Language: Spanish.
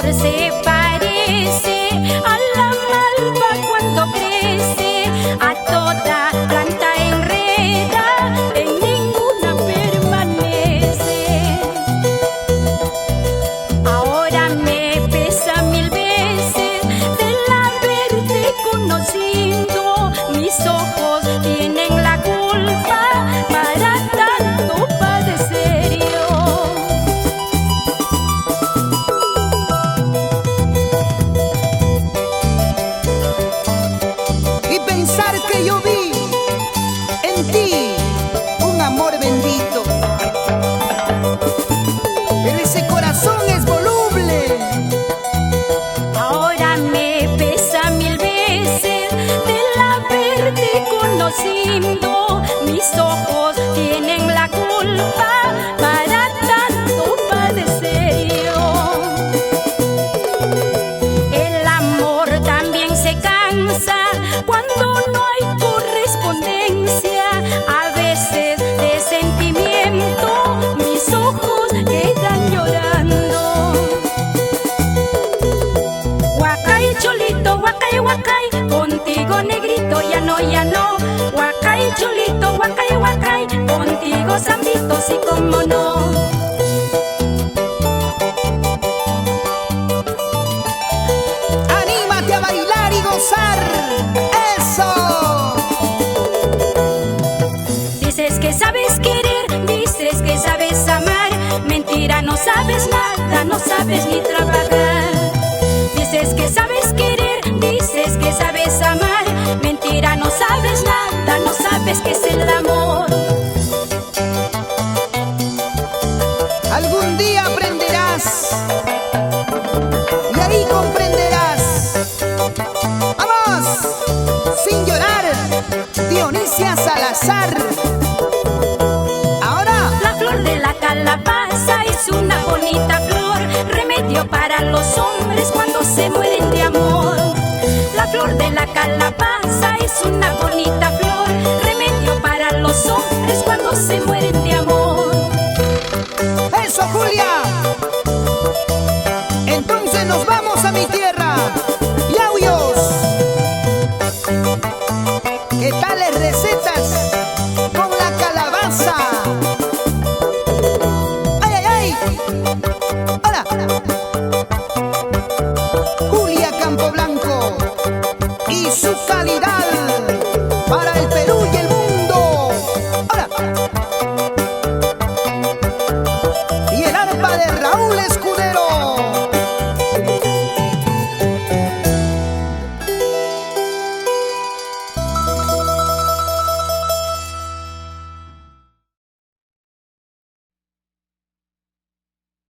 flor se parece a la malva cuando crece, a toda planta enreda, en ninguna permanece. Ahora me pesa mil veces del haberte conocido, mis ojos tienen la culpa para tanto padecer yo. Y pensar que yo vi en ti un amor bendito, pero ese corazón es voluble. Ahora me pesa mil veces del haberte conocido, mis ojos tienen la culpa para tanto padecer yo. El amor también se cansa cuando no hay correspondencia, a veces de sentimiento mis ojos quedan llorando. Huacay cholito, huacay, huacay, contigo negrito ya no, ya no. Huacay cholito, huacay, huacay, contigo zambito sí como no. Anímate a bailar y gozar. ¡Eso! Dices que sabes querer, dices que sabes amar, mentira, no sabes nada, no sabes ni trabajar. Dices que sabes querer, dices que sabes amar, mentira, no sabes nada, no sabes qué es el amor. Algún día aprenderás y ahí comprenderás. ¡Vamos! Sin llorar, Dionisia Salazar. Ahora, La flor de la calabaza es una bonita flor, remedio para los hombres cuando se mueren de amor. La flor de la calabaza es una bonita flor, remedio para los hombres cuando se mueren de amor. eso, Julia. Entonces nos vamos a mi tierra, Yauyos. ¿Qué tales recetas con la calabaza? ¡Ay, ay, ay! ¡Hola! Julia Campoblanco y su calidad para el Perú.